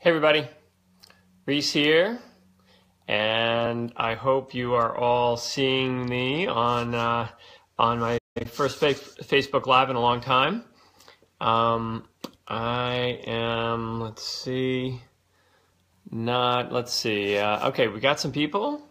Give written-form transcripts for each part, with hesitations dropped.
Hey everybody, Rhys here, and I hope you are all seeing me on my first Facebook Live in a long time. I am, okay, we got some people.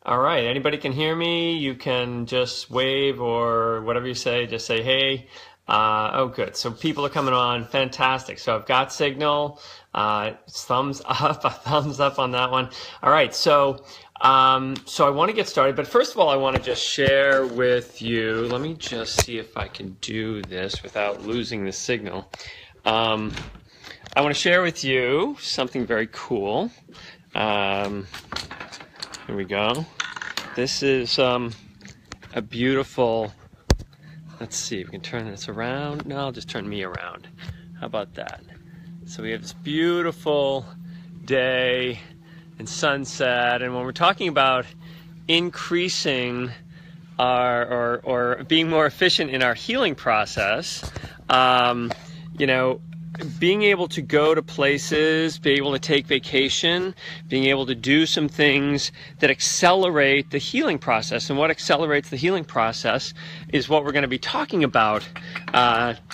All right, anybody can hear me? You can just wave or whatever you say, just say hey. Oh, good. So people are coming on. Fantastic. So I've got signal. Thumbs up, a thumbs up on that one. All right. So I want to get started, but first of all, I want to just share with you. Let me just see if I can do this without losing the signal. I want to share with you something very cool. Here we go. This is a beautiful. Let's see if we can turn this around. No, I'll just turn me around. How about that? So we have this beautiful day and sunset, and when we're talking about increasing our or being more efficient in our healing process, being able to go to places, being able to take vacation, being able to do some things that accelerate the healing process. And what accelerates the healing process is what we're going to be talking about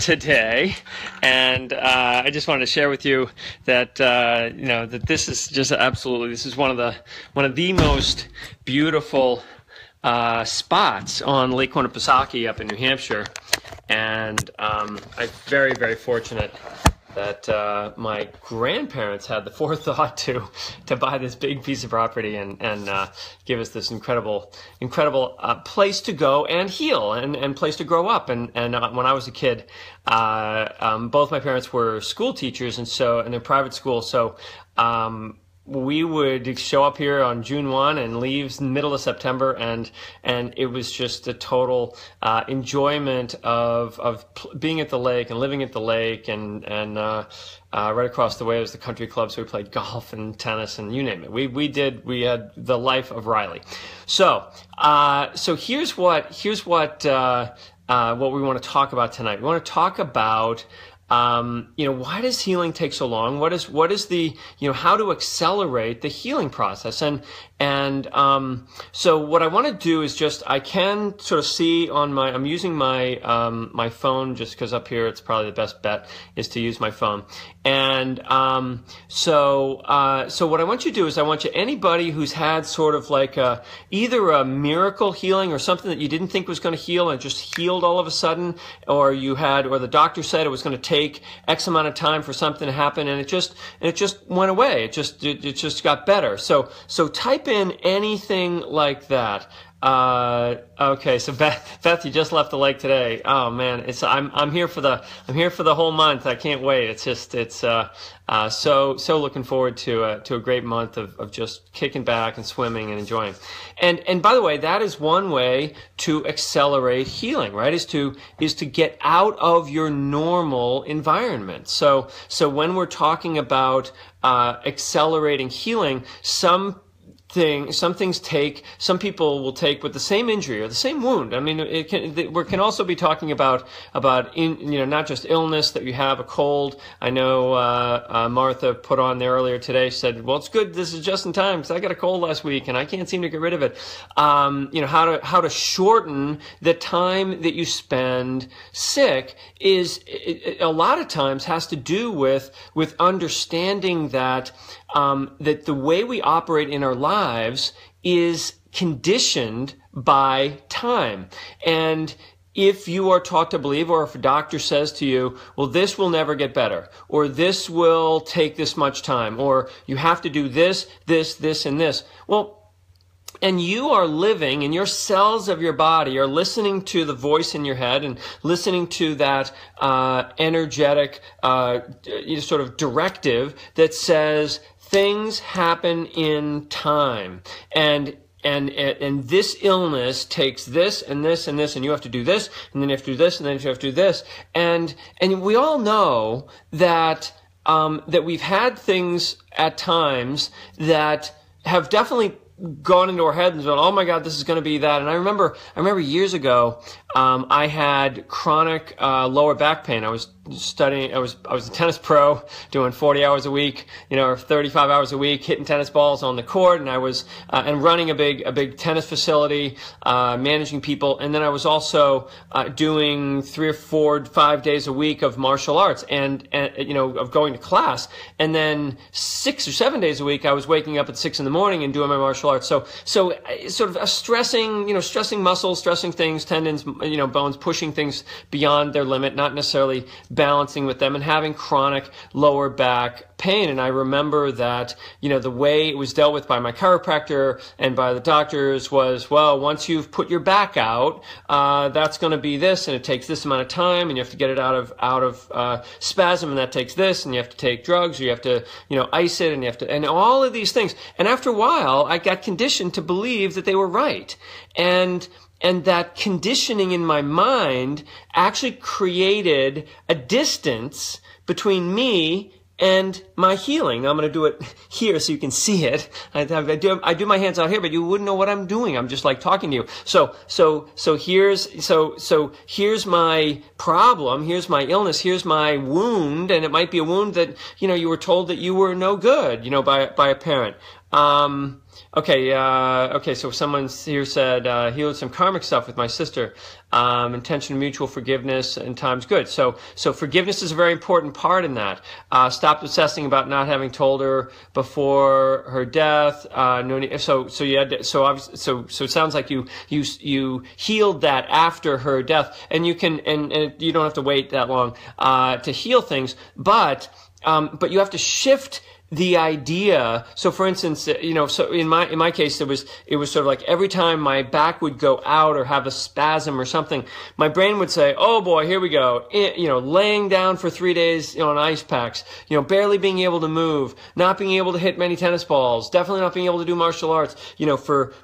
today. And I just wanted to share with you that that this is just this is one of the most beautiful spots on Lake Quinnipisaukee up in New Hampshire. And I'm very, very fortunate that my grandparents had the forethought to buy this big piece of property and give us this incredible place to go and heal and place to grow up. And when I was a kid, both my parents were school teachers, and they're private school, so we would show up here on June 1 and leave middle of September, and it was just a total enjoyment of being at the lake and living at the lake, and right across the way was the country club, so we played golf and tennis and you name it. We had the life of Riley. So here's what we want to talk about tonight. We want to talk about why does healing take so long? What is the, how to accelerate the healing process? So what I want to do is I can sort of see I'm using my phone just because up here it's probably the best bet is to use my phone. And, so what I want you to do is anybody who's had sort of like either a miracle healing or something that you didn't think was going to heal and just healed all of a sudden, or the doctor said it was going to take X amount of time for something to happen, and it just went away. It just got better. So type in anything like that. Okay, so Beth, you just left the lake today. Oh man, I'm here for the whole month. I can't wait. So looking forward to a great month of just kicking back and swimming and enjoying. And by the way, that is one way to accelerate healing, right? Is to get out of your normal environment. So when we're talking about accelerating healing, some people will take with the same injury or the same wound. I mean, we can also be talking about not just illness, that you have a cold. I know Martha put on there earlier today, said, well, it's good this is just in time because I got a cold last week and I can't seem to get rid of it. How to shorten the time that you spend sick is a lot of times has to do with understanding that the way we operate in our lives is conditioned by time. And if you are taught to believe, or if a doctor says to you, well, this will never get better, or this will take this much time, or you have to do this, and this. Well, and you are living, and your cells of your body are listening to the voice in your head and listening to that energetic sort of directive that says things happen in time, and this illness takes this and this and this, and you have to do this, and then you have to do this, and then you have to do this, and we all know that we've had things at times that have definitely gone into our head and gone, oh my God, this is going to be that. And I remember years ago, I had chronic lower back pain. I was studying. I was a tennis pro, doing 40 hours a week, or 35 hours a week, hitting tennis balls on the court, and I was and running a big tennis facility, managing people, and then I was also doing 3 or 4, 5 days a week of martial arts, and of going to class, and then 6 or 7 days a week I was waking up at 6 in the morning and doing my martial arts. So sort of a stressing muscles, stressing things, tendons, bones, pushing things beyond their limit, not necessarily balancing with them, and having chronic lower back pain. And I remember that, the way it was dealt with by my chiropractor and by the doctors was, well, once you've put your back out, that's going to be this, and it takes this amount of time, and you have to get it out of spasm, and that takes this, and you have to take drugs, or you have to, ice it, and you have to, and all of these things. And after a while, I got conditioned to believe that they were right. And that conditioning in my mind actually created a distance between me and my healing. Now I'm going to do it here so you can see it. I do my hands out here, but you wouldn't know what I'm doing. I'm just like talking to you. So here's my problem. Here's my illness. Here's my wound. And it might be a wound that, you were told that you were no good, by a parent. Okay, so someone here said, healed some karmic stuff with my sister, intention of mutual forgiveness and time's good. So forgiveness is a very important part in that. Stopped obsessing about not having told her before her death. So it sounds like you healed that after her death, and you don't have to wait that long, to heal things, but you have to shift the idea. So for instance, so in my case, it was sort of like every time my back would go out or have a spasm or something, my brain would say, oh boy, here we go. Laying down for 3 days, on ice packs, barely being able to move, not being able to hit many tennis balls, definitely not being able to do martial arts,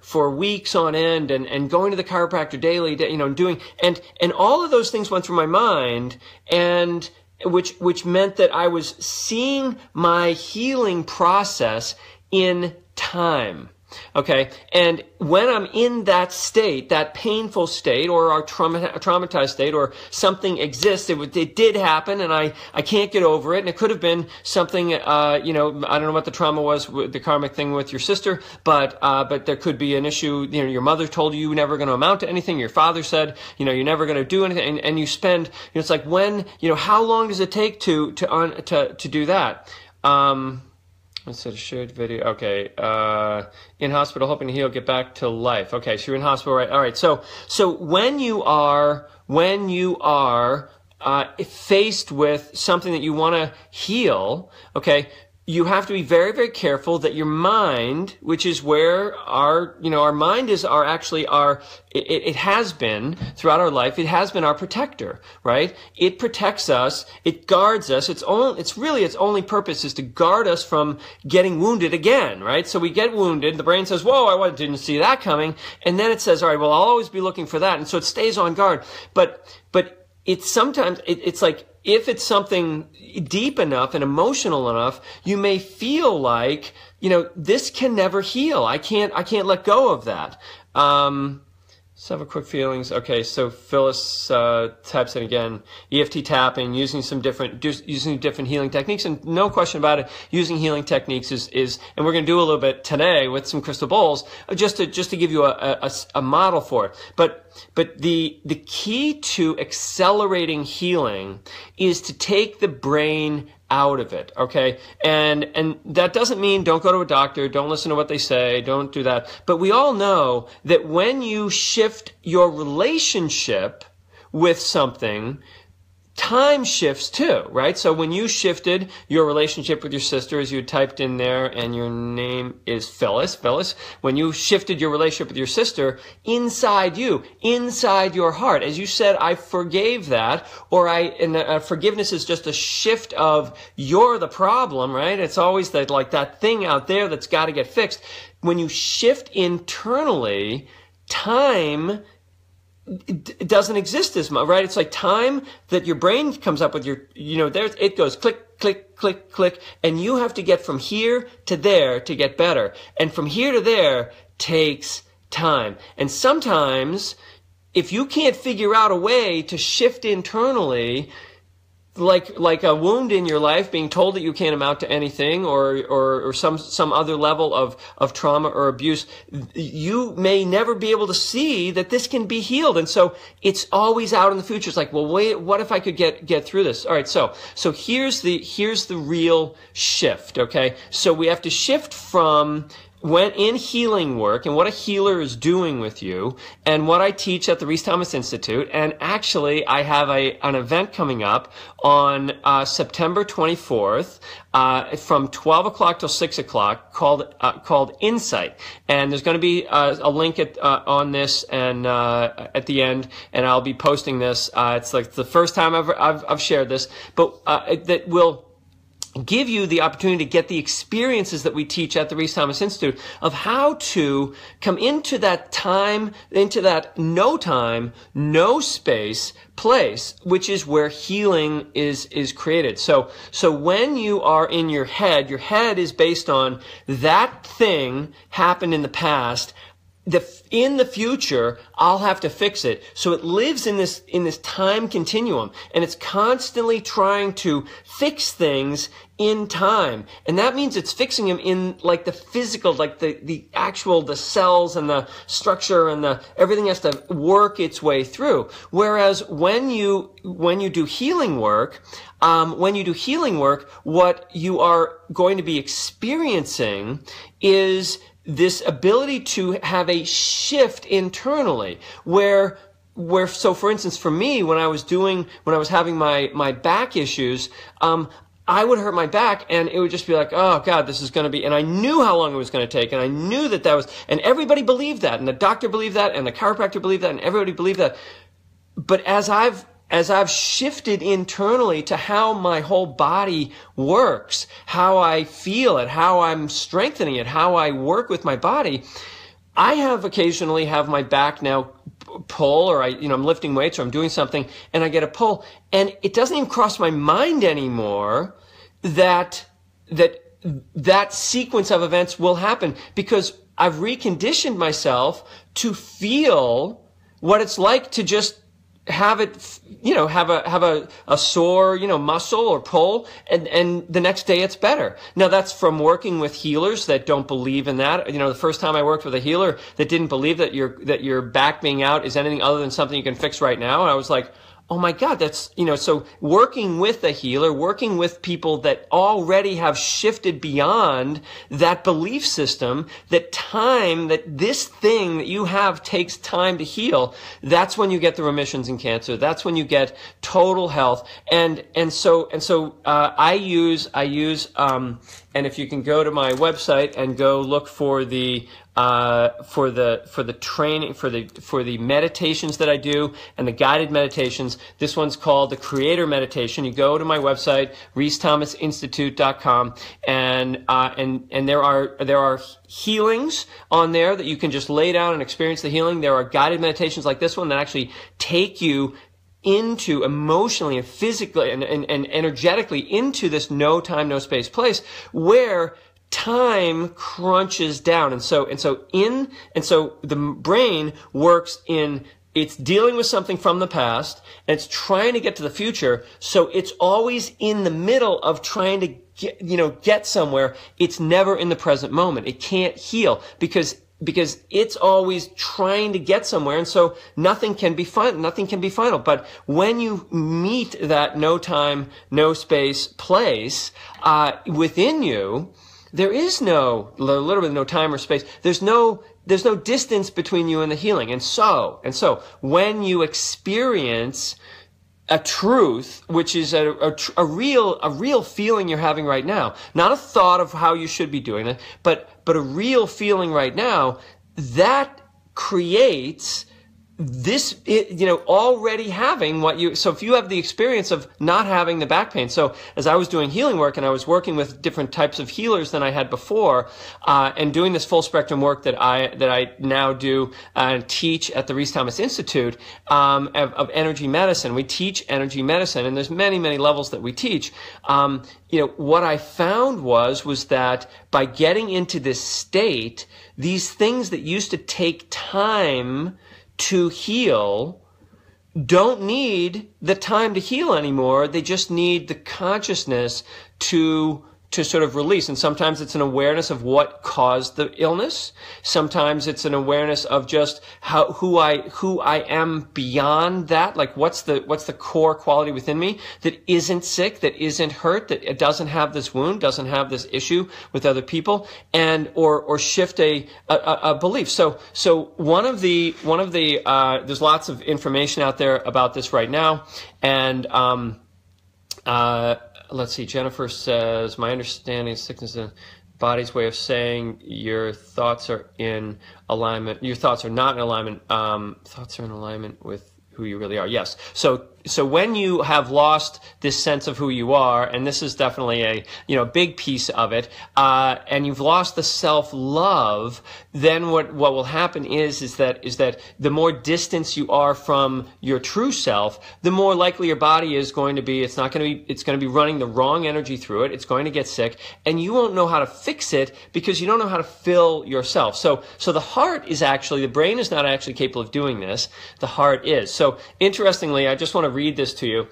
for weeks on end, and going to the chiropractor daily, doing, and all of those things went through my mind, and which meant that I was seeing my healing process in time. Okay. And when I'm in that state, that painful state, or our traumatized state, or something exists, it did happen, and I can't get over it. And it could have been something, I don't know what the trauma was, the karmic thing with your sister, but there could be an issue, your mother told you were never going to amount to anything. Your father said, you're never going to do anything. And you spend, it's like when, how long does it take to do that? It's a shared video. Okay. In hospital, hoping to heal, get back to life. Okay. So you're in hospital, right? All right. So when you are faced with something that you want to heal, okay, you have to be very, very careful that your mind, which is where our mind is it has been throughout our life, it has been our protector, right? It protects us, it guards us, its only purpose is to guard us from getting wounded again, right? So we get wounded, the brain says, whoa, I didn't see that coming, and then it says, all right, well, I'll always be looking for that, and so it stays on guard. But it's sometimes, it's like, if it's something deep enough and emotional enough, you may feel like, this can never heal. I can't let go of that. Let's have a quick feelings. Okay, so Phyllis types in again, EFT tapping, using different healing techniques, and no question about it, using healing techniques is, and we're going to do a little bit today with some crystal bowls, just to give you a model for it. But the key to accelerating healing is to take the brain out of it, okay? And that doesn't mean don't go to a doctor, don't listen to what they say, don't do that. But we all know that when you shift your relationship with something, time shifts too, right? So when you shifted your relationship with your sister, as you had typed in there, and your name is Phyllis, when you shifted your relationship with your sister, inside your heart, as you said, I forgave that, forgiveness is just a shift of you're the problem, right? It's always that thing out there that's got to get fixed. When you shift internally, time it doesn't exist as much, right? It's like time that your brain comes up with it goes click, click, click, click, and you have to get from here to there to get better. And from here to there takes time. And sometimes if you can't figure out a way to shift internally, like a wound in your life, being told that you can't amount to anything, or some other level of trauma or abuse, you may never be able to see that this can be healed. And so it's always out in the future. It's like, well, wait, what if I could get through this? All right, so here's the real shift, okay? So we have to shift from when in healing work and what a healer is doing with you and what I teach at the Rhys Institute. And actually, I have an event coming up on September 24th from 12 o'clock till 6 o'clock called Insight. And there's going to be a link on this and at the end, and I'll be posting this. It's like the first time I've shared this, but that will give you the opportunity to get the experiences that we teach at the Rhys Institute of how to come into that time, into that no time, no space place, which is where healing is created. So when you are in your head is based on that thing happened in the past. In the future, I'll have to fix it. So it lives in this time continuum, and it's constantly trying to fix things in time. And that means it's fixing them in like the physical, like the actual, the cells and the structure and everything has to work its way through. Whereas when you do healing work, what you are going to be experiencing is this ability to have a shift internally where so for instance, for me, when I was having my back issues, I would hurt my back and it would just be like, oh God, this is going to be, and I knew how long it was going to take, and I knew that was, and everybody believed that, and the doctor believed that, and the chiropractor believed that, and everybody believed that. But as I've shifted internally to how my whole body works, how I feel it, how I'm strengthening it, how I work with my body, I occasionally have my back now pull, or I'm lifting weights or I'm doing something and I get a pull, and it doesn't even cross my mind anymore that sequence of events will happen, because I've reconditioned myself to feel what it's like to just have it, have a sore, muscle or pull, and the next day it's better. Now that's from working with healers that don't believe in that. The first time I worked with a healer that didn't believe that your back being out is anything other than something you can fix right now. And I was like, oh my God, that's, so working with a healer, working with people that already have shifted beyond that belief system, that this thing that you have takes time to heal. That's when you get the remissions in cancer. That's when you get total health. And so I use, and if you can go to my website and go look for the training, for the meditations that I do and the guided meditations. This one's called the Creator Meditation. You go to my website, rhysthomasinstitute.com, and there are healings on there that you can just lay down and experience the healing. There are guided meditations like this one that actually take you into emotionally and physically and energetically into this no time, no space place where time crunches down. And so the brain works in, it's dealing with something from the past and it's trying to get to the future. So it's always in the middle of trying to get somewhere. It's never in the present moment. It can't heal because it's always trying to get somewhere, and so nothing can be final. But when you meet that no time, no space place within you, there is literally no time or space. There's no distance between you and the healing. And so when you experience a truth, which is a real feeling you're having right now, not a thought of how you should be doing it, but a real feeling right now, that creates this, already having so if you have the experience of not having the back pain. So as I was doing healing work and I was working with different types of healers than I had before, and doing this full spectrum work that I now do and teach at the Rhys Institute, of energy medicine. We teach energy medicine, and there's many, many levels that we teach. What I found was that by getting into this state, these things that used to take time to heal don't need the time to heal anymore. They just need the consciousness to sort of release. And sometimes it's an awareness of what caused the illness. Sometimes it's an awareness of just who I am beyond that. Like what's the core quality within me that isn't sick, that isn't hurt, that it doesn't have this wound, doesn't have this issue with other people, and or shift a belief. So one of the there's lots of information out there about this right now, and let's see. Jennifer says, my understanding is sickness is the body's way of saying your thoughts are in alignment. Your thoughts are not in alignment. Thoughts are in alignment with who you really are. Yes. So when you have lost this sense of who you are, and this is definitely a big piece of it, and you've lost the self-love, then what will happen is that the more distance you are from your true self, the more likely your body is going to be. It's going to be running the wrong energy through it. It's going to get sick, and you won't know how to fix it because you don't know how to fill yourself. So the heart is actually, the brain is not actually capable of doing this. The heart is. So interestingly, I just want to read this to you.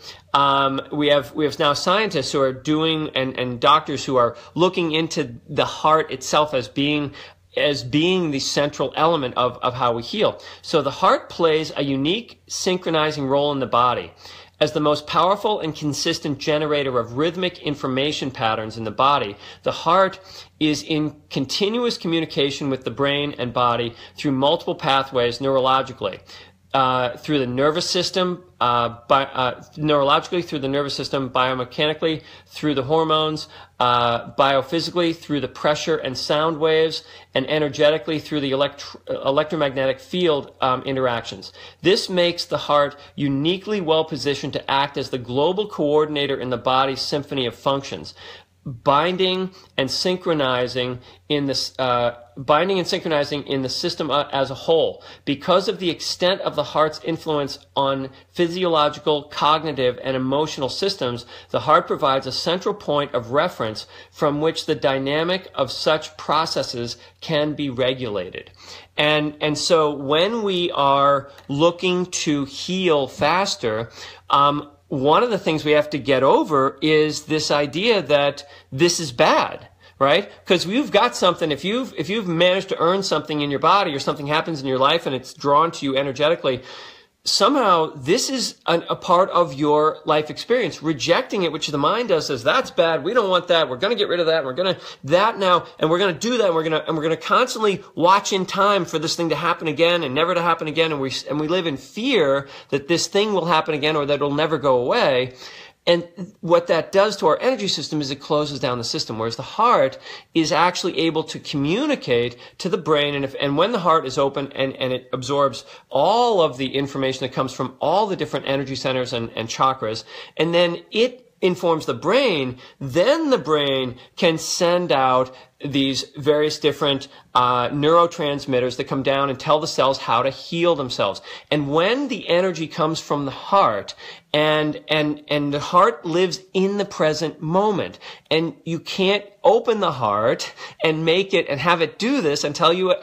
We have now scientists who are doing and doctors who are looking into the heart itself as being the central element of how we heal. So the heart plays a unique synchronizing role in the body. As the most powerful and consistent generator of rhythmic information patterns in the body, the heart is in continuous communication with the brain and body through multiple pathways neurologically. Through the nervous system, neurologically through the nervous system, biomechanically through the hormones, biophysically through the pressure and sound waves, and energetically through the electromagnetic field interactions. This makes the heart uniquely well positioned to act as the global coordinator in the body's symphony of functions, binding and synchronizing in the system as a whole. Because of the extent of the heart's influence on physiological, cognitive, and emotional systems, the heart provides a central point of reference from which the dynamic of such processes can be regulated. And so when we are looking to heal faster, one of the things we have to get over is this idea that this is bad, right? Because you've got something, if you've managed to earn something in your body or something happens in your life and it's drawn to you energetically, somehow this is a part of your life experience. Rejecting it, which the mind does, says that's bad. We don't want that. We're going to get rid of that. We're going to that now, and we're going to do that. And we're going to constantly watch in time for this thing to happen again and never to happen again. And we live in fear that this thing will happen again or that it'll never go away. And what that does to our energy system is it closes down the system, whereas the heart is actually able to communicate to the brain. And when the heart is open and it absorbs all of the information that comes from all the different energy centers and chakras, and then it informs the brain, then the brain can send out these various different neurotransmitters that come down and tell the cells how to heal themselves. And when the energy comes from the heart, and the heart lives in the present moment, and you can't open the heart and make it and have it do this until you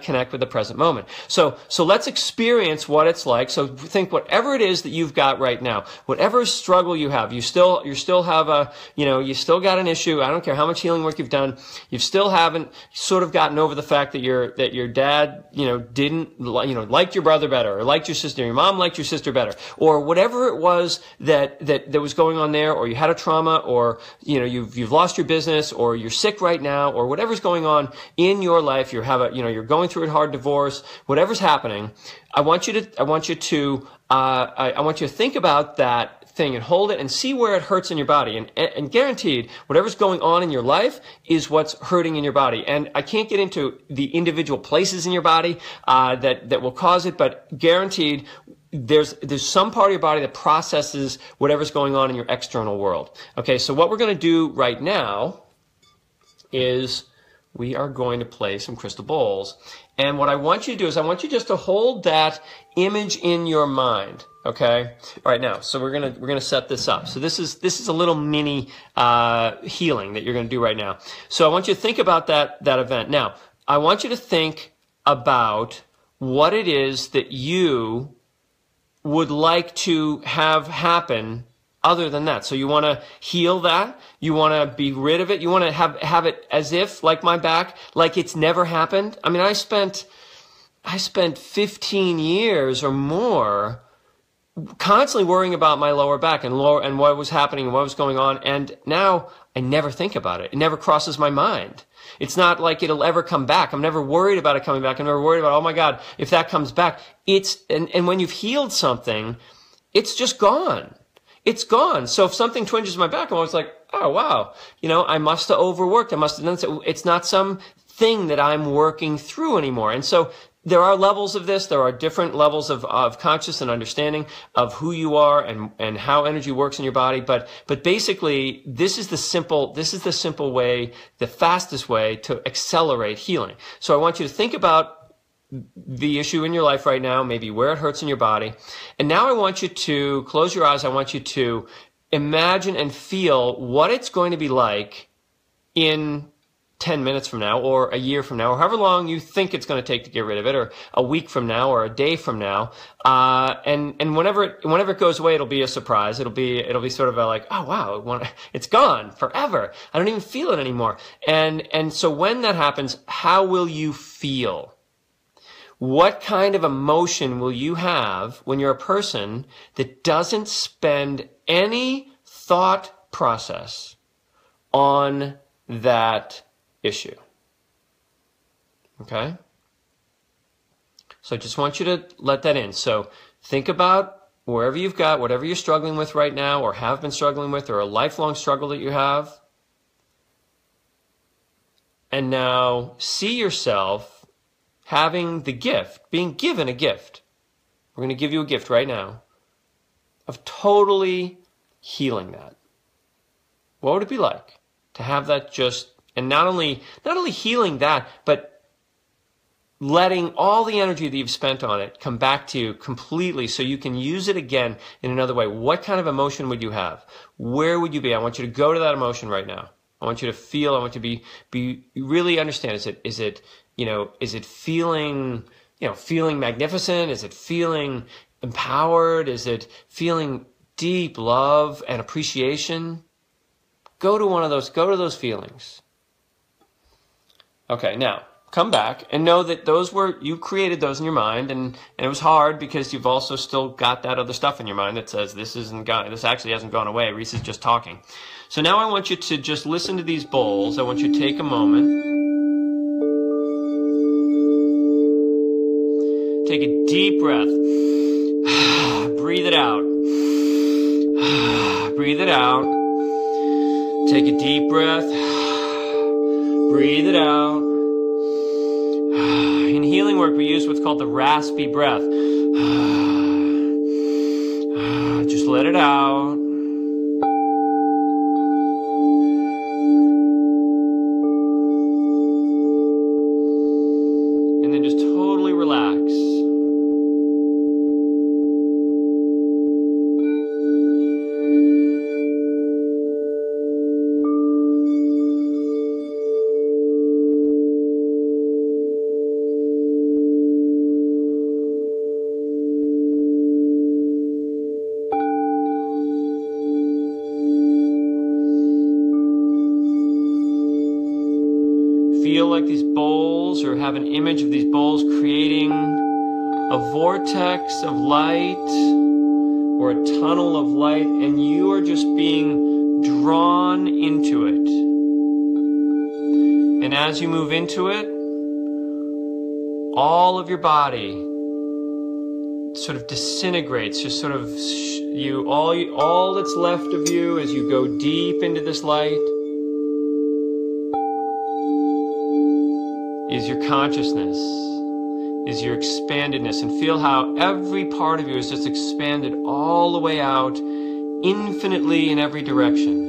connect with the present moment. So let's experience what it's like. So think whatever it is that you've got right now, whatever struggle you have, you still have you still got an issue. I don't care how much healing work you've done. You still haven't sort of gotten over the fact that your dad, didn't, liked your brother better, or liked your sister, your mom liked your sister better, or whatever it was that was going on there, or you had a trauma, or, you've lost your business, or you're sick right now, or whatever's going on in your life, you're going through a hard divorce, whatever's happening. I want you to think about that thing and hold it and see where it hurts in your body, and guaranteed whatever's going on in your life is what's hurting in your body. And I can't get into the individual places in your body that will cause it, but guaranteed there's some part of your body that processes whatever's going on in your external world. Okay, so what we're going to do right now is we are going to play some crystal bowls. And what I want you to do is I want you just to hold that image in your mind. Okay. All right. Now, so we're gonna set this up. So this is a little mini healing that you're gonna do right now. So I want you to think about that event. Now, I want you to think about what it is that you would like to have happen other than that. So you want to heal that. You want to be rid of it. You want to have it as if, like my back, like it's never happened. I mean, I spent 15 years or more constantly worrying about my lower back and what was happening and what was going on. And now I never think about it. It never crosses my mind. It's not like it'll ever come back. I'm never worried about it coming back. I'm never worried about, oh my God, if that comes back. And when you've healed something, it's just gone. It's gone. So if something twinges my back, I'm always like, oh wow, I must have overworked. I must have done so. It's not some thing that I'm working through anymore. And so there are levels of this. There are different levels of conscious and understanding of who you are and how energy works in your body. But basically, this is the simple way, the fastest way to accelerate healing. So I want you to think about the issue in your life right now, maybe where it hurts in your body. And now I want you to close your eyes. I want you to imagine and feel what it's going to be like in 10 minutes from now, or a year from now, or however long you think it's going to take to get rid of it, or a week from now, or a day from now. And whenever it goes away, it'll be a surprise. It'll be sort of like, oh wow, it's gone forever. I don't even feel it anymore. And so when that happens, how will you feel? What kind of emotion will you have when you're a person that doesn't spend any thought process on that issue? Okay? So I just want you to let that in. So think about wherever you've got, whatever you're struggling with right now, or have been struggling with, or a lifelong struggle that you have. And now see yourself having the gift, being given a gift. We're going to give you a gift right now of totally healing that. What would it be like to have that just, and not only healing that, but letting all the energy that you've spent on it come back to you completely so you can use it again in another way? What kind of emotion would you have? Where would you be? I want you to go to that emotion right now. I want you to feel, I want you to be really understand. Is it feeling, feeling magnificent? Is it feeling empowered? Is it feeling deep love and appreciation? Go to those feelings. Okay, now come back and know that you created those in your mind, and it was hard because you've also still got that other stuff in your mind that says this actually hasn't gone away. Rhys is just talking. So now I want you to just listen to these bowls. I want you to take a moment. Take a deep breath. Breathe it out. Breathe it out. Take a deep breath. Breathe it out. In healing work, we use what's called the raspy breath. Just let it out. And then just totally relax. Feel like these bowls, or have an image of these bowls creating a vortex of light or a tunnel of light, and you are just being drawn into it. And as you move into it, all of your body sort of disintegrates, just sort of all that's left of you as you go deep into this light is your consciousness, is your expandedness. And feel how every part of you is just expanded all the way out, infinitely in every direction.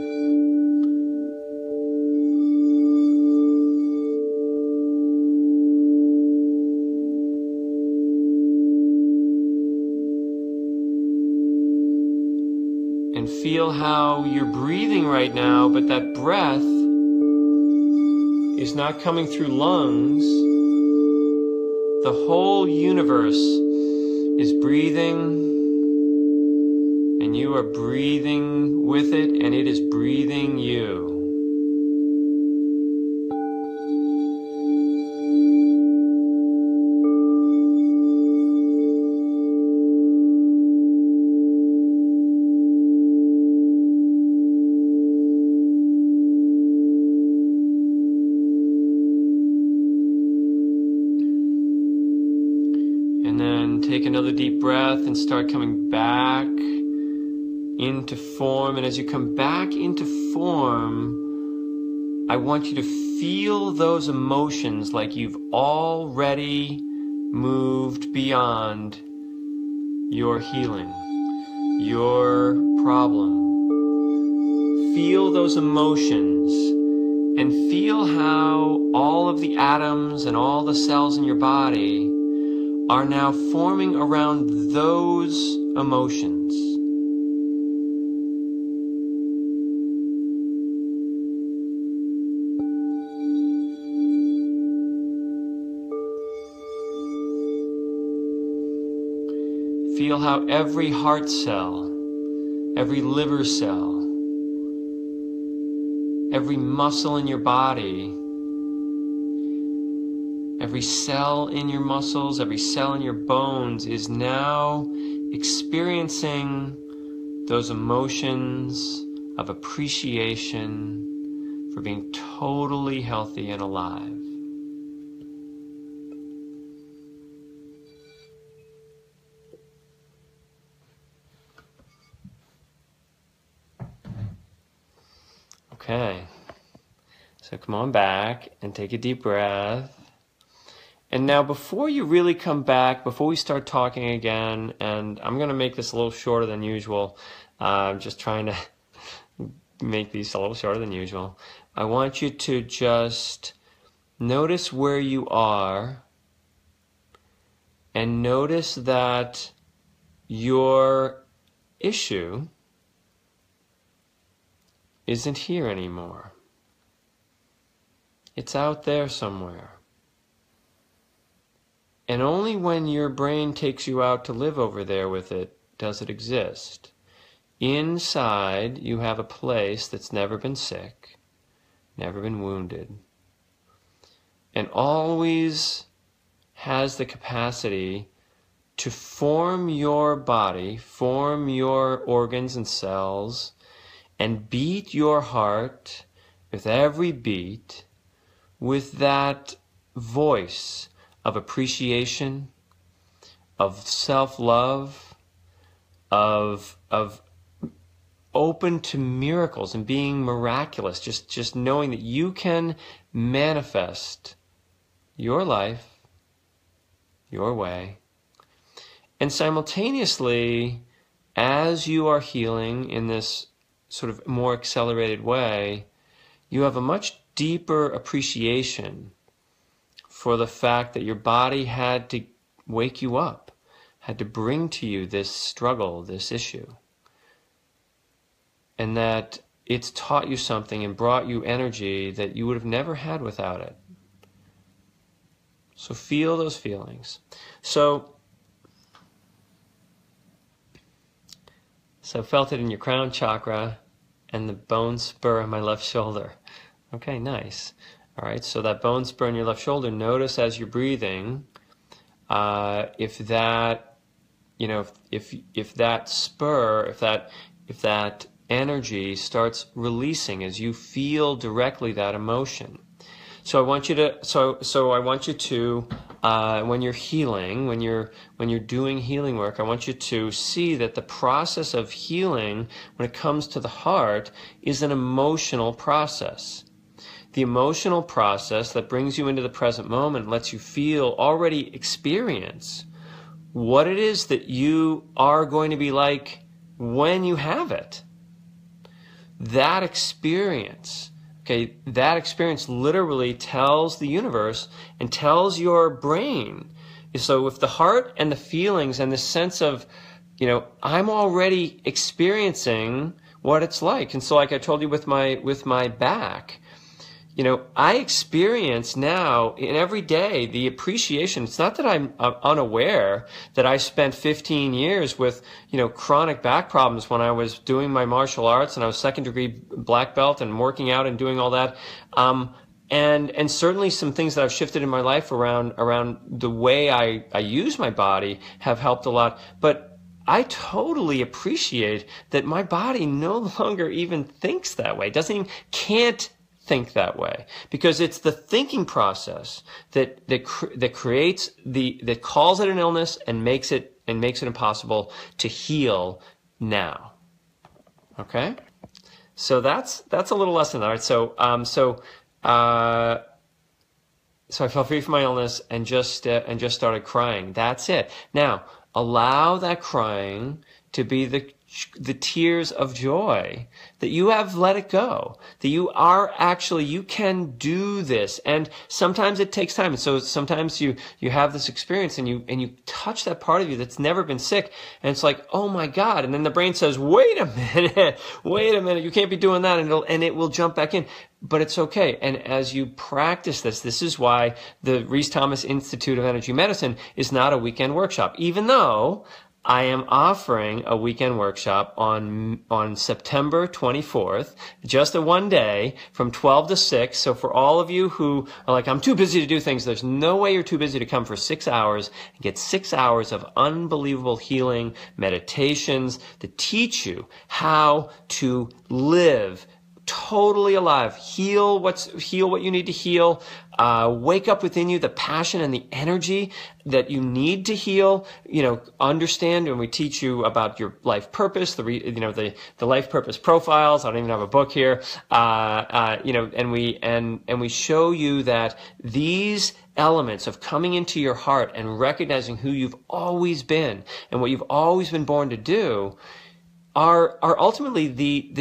And feel how you're breathing right now, but that breath is not coming through lungs, the whole universe is breathing, and you are breathing with it, and it is breathing you. And then take another deep breath and start coming back into form. And as you come back into form, I want you to feel those emotions like you've already moved beyond your healing, your problem. Feel those emotions and feel how all of the atoms and all the cells in your body are now forming around those emotions. Feel how every heart cell, every liver cell, every muscle in your body, every cell in your muscles, every cell in your bones is now experiencing those emotions of appreciation for being totally healthy and alive. Okay, so come on back and take a deep breath. And now before you really come back, before we start talking again, and I'm going to make this a little shorter than usual, I'm just trying to make these a little shorter than usual. I want you to just notice where you are and notice that your issue isn't here anymore. It's out there somewhere. And only when your brain takes you out to live over there with it does it exist. Inside, you have a place that's never been sick, never been wounded, and always has the capacity to form your body, form your organs and cells, and beat your heart with every beat with that voice of appreciation, of self-love, of open to miracles and being miraculous, just knowing that you can manifest your life, your way. And simultaneously, as you are healing in this sort of more accelerated way, you have a much deeper appreciation for the fact that your body had to wake you up, had to bring to you this struggle, this issue, and that it's taught you something and brought you energy that you would have never had without it. So feel those feelings. So felt it in your crown chakra and the bone spur on my left shoulder. Okay, nice. All right, so that bone spur in your left shoulder, notice as you're breathing, if that spur, if that energy starts releasing as you feel directly that emotion. So I want you to, when you're healing, when you're doing healing work, I want you to see that the process of healing, when it comes to the heart, is an emotional process. The emotional process that brings you into the present moment, lets you already experience what it is that you are going to be like when you have it. That experience, okay, that experience literally tells the universe and tells your brain. So with the heart and the feelings and the sense of, I'm already experiencing what it's like. And so like I told you with my back, I experience now in every day the appreciation. It's not that I'm unaware that I spent 15 years with, chronic back problems when I was doing my martial arts and I was second degree black belt and working out and doing all that. And certainly some things that I've shifted in my life around the way I use my body have helped a lot. But I totally appreciate that my body no longer even thinks that way. Can't think that way, because it's the thinking process that creates that calls it an illness and makes it impossible to heal now. Okay, so that's a little lesson. All right, so I felt free from my illness and just started crying. That's it. Now allow that crying to be the tears of joy, that you have let it go, that you can do this. And sometimes it takes time. And so sometimes you have this experience and you touch that part of you that's never been sick. And it's like, oh my God. And then the brain says, wait a minute, you can't be doing that. And it will jump back in. But it's okay. And as you practice this is why the Rhys Thomas Institute of Energy Medicine is not a weekend workshop, even though I am offering a weekend workshop on September 24th, just a one day from 12 to 6. So for all of you who are like, I'm too busy to do things, there's no way you're too busy to come for 6 hours and get 6 hours of unbelievable healing meditations that teach you how to live totally alive, heal what you need to heal, wake up within you the passion and the energy that you need to heal, understand, and we teach you about your life purpose, the life purpose profiles. I don't even have a book here. And we show you that these elements of coming into your heart and recognizing who you've always been and what you've always been born to do are ultimately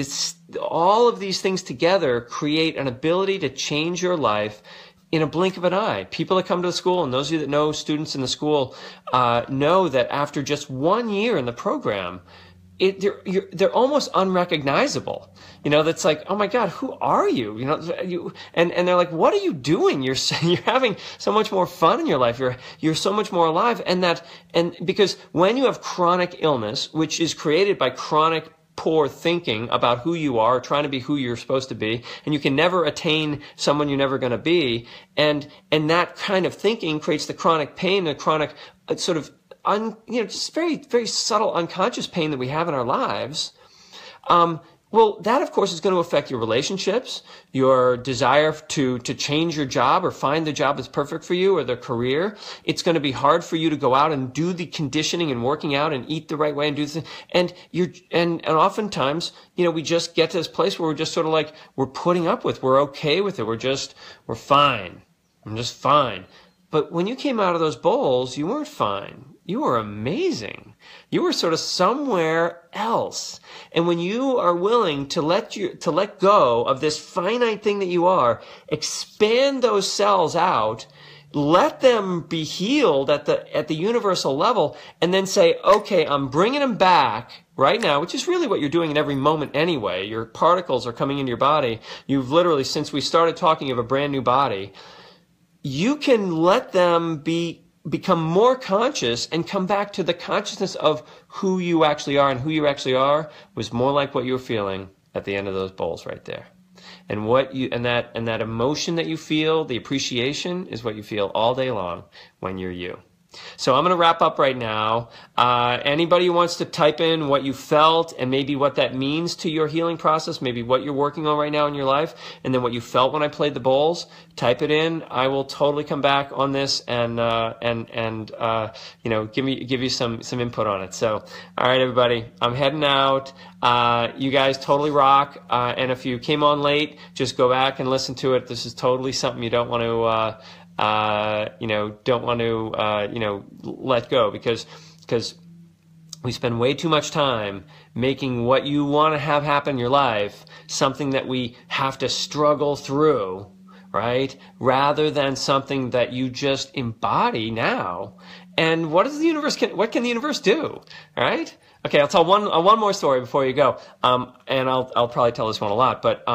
all of these things together create an ability to change your life in a blink of an eye. People that come to the school, and those of you that know students in the school, know that after just 1 year in the program, they're almost unrecognizable. That's like, oh my God, who are you? And they're like, what are you doing? You're having so much more fun in your life. You're so much more alive. And because when you have chronic illness, which is created by chronic poor thinking about who you are, trying to be who you're supposed to be, and you can never attain someone you're never going to be, and that kind of thinking creates the chronic pain, the chronic sort of just very, very subtle unconscious pain that we have in our lives. Well, that of course is going to affect your relationships, your desire to change your job or find the job that's perfect for you or the career. It's going to be hard for you to go out and do the conditioning and working out and eat the right way and do this. And oftentimes, we just get to this place where we're just sort of like, we're putting up with, we're okay with it. We're fine. I'm just fine. But when you came out of those bowls, you weren't fine. You were amazing. You were sort of somewhere else. And when you are willing to let go of this finite thing that you are, expand those cells out, let them be healed at the universal level, and then say, okay, I'm bringing them back right now, which is really what you're doing in every moment anyway. Your particles are coming into your body. You've literally, since we started talking, you have a brand new body. You can let them become more conscious and come back to the consciousness of who you actually are, and who you actually are was more like what you were feeling at the end of those bowls right there. And that emotion that you feel, the appreciation, is what you feel all day long when you're you. So I'm going to wrap up right now. Anybody who wants to type in what you felt and maybe what that means to your healing process, maybe what you're working on right now in your life, and then what you felt when I played the bowls, type it in. I will totally come back on this and give you some input on it. So, all right, everybody, I'm heading out. You guys totally rock. And if you came on late, just go back and listen to it. This is totally something you don't want to let go, because we spend way too much time making what you want to have happen in your life something that we have to struggle through, right? Rather than something that you just embody now. And what can the universe do, right? Okay, I'll tell one more story before you go, and I'll probably tell this one a lot. But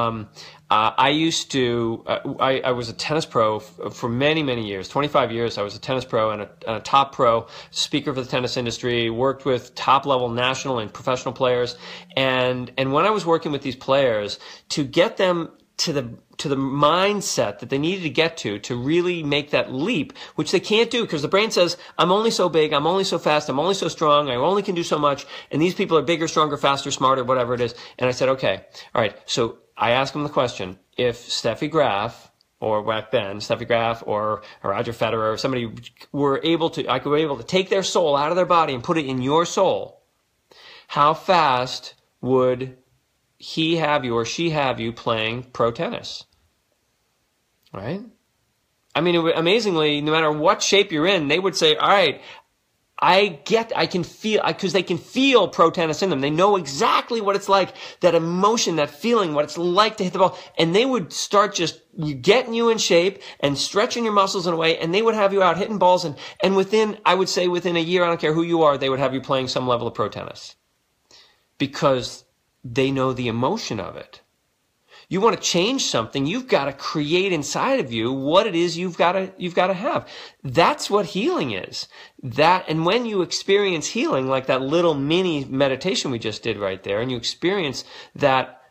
I used to I was a tennis pro for many years, 25 years. I was a tennis pro and a top pro, speaker for the tennis industry. Worked with top level national and professional players, and when I was working with these players to get them to the mindset that they needed to get to really make that leap, which they can't do because the brain says, I'm only so big, I'm only so fast, I'm only so strong, I only can do so much, and these people are bigger, stronger, faster, smarter, whatever it is. And I said, okay, all right. So I asked them the question, if Steffi Graf, or back then, Steffi Graf or Roger Federer or somebody I could be able to take their soul out of their body and put it in your soul, how fast would he have you or she have you playing pro tennis, right? I mean, amazingly, no matter what shape you're in, they would say, all right, I can feel, because they can feel pro tennis in them. They know exactly what it's like, that emotion, that feeling, what it's like to hit the ball. And they would start just getting you in shape and stretching your muscles in a way, and they would have you out hitting balls. And within a year, I don't care who you are, they would have you playing some level of pro tennis. Because they know the emotion of it. You want to change something, you've got to create inside of you what it is you've got to have. That's what healing is. And when you experience healing, like that little mini meditation we just did right there, and you experience that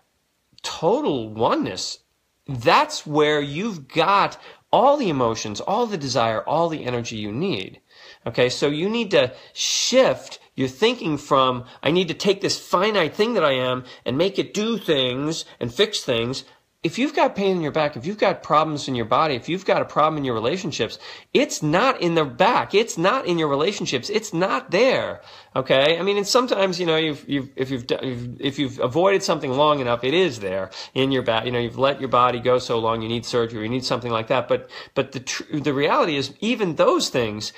total oneness, that's where you've got all the emotions, all the desire, all the energy you need. Okay, so you need to shift your thinking from, I need to take this finite thing that I am and make it do things and fix things. If you've got pain in your back, if you've got problems in your body, if you've got a problem in your relationships, it's not in the back. It's not in your relationships. It's not there. Okay? I mean, and sometimes, if you've avoided something long enough, it is there in your back. You've let your body go so long, you need surgery, you need something like that. But the reality is, even those things,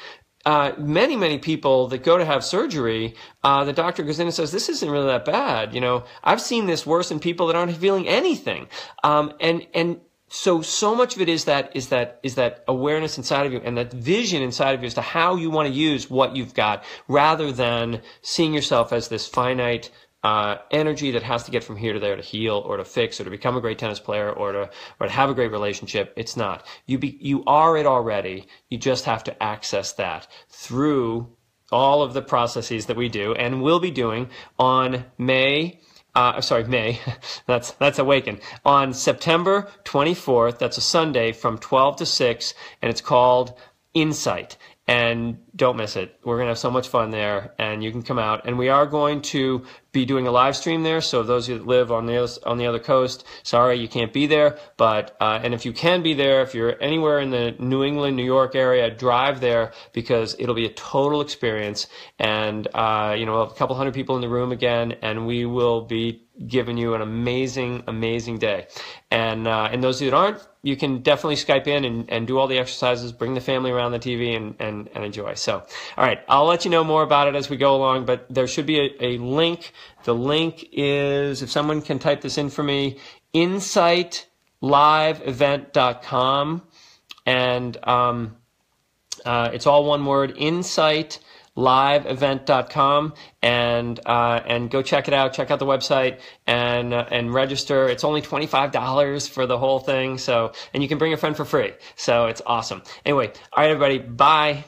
many people that go to have surgery, the doctor goes in and says, this isn't really that bad. I've seen this worse in people that aren't feeling anything. And so much of it is that awareness inside of you and that vision inside of you as to how you want to use what you've got, rather than seeing yourself as this finite energy that has to get from here to there to heal or to fix or to become a great tennis player or to have a great relationship. It's not. You are it already. You just have to access that through all of the processes that we do and will be doing on May. That's Awaken. On September 24th, that's a Sunday from 12 to 6, and it's called Insight. And don't miss it. We're going to have so much fun there, and you can come out. And we are going to be doing a live stream there, so those of you that live on the other coast, sorry you can't be there. But and if you can be there, if you're anywhere in the New England, New York area, drive there, because it'll be a total experience. And we'll have a couple hundred people in the room again, and we will be giving you an amazing day. And those of you that aren't, you can definitely Skype in and do all the exercises, bring the family around the TV and enjoy. So, all right, I'll let you know more about it as we go along, but there should be a link. The link is, if someone can type this in for me, insightliveevent.com. And it's all one word, insightliveevent.com, and go check it out. Check out the website and register. It's only $25 for the whole thing. So, and you can bring a friend for free. So it's awesome. Anyway, all right, everybody. Bye.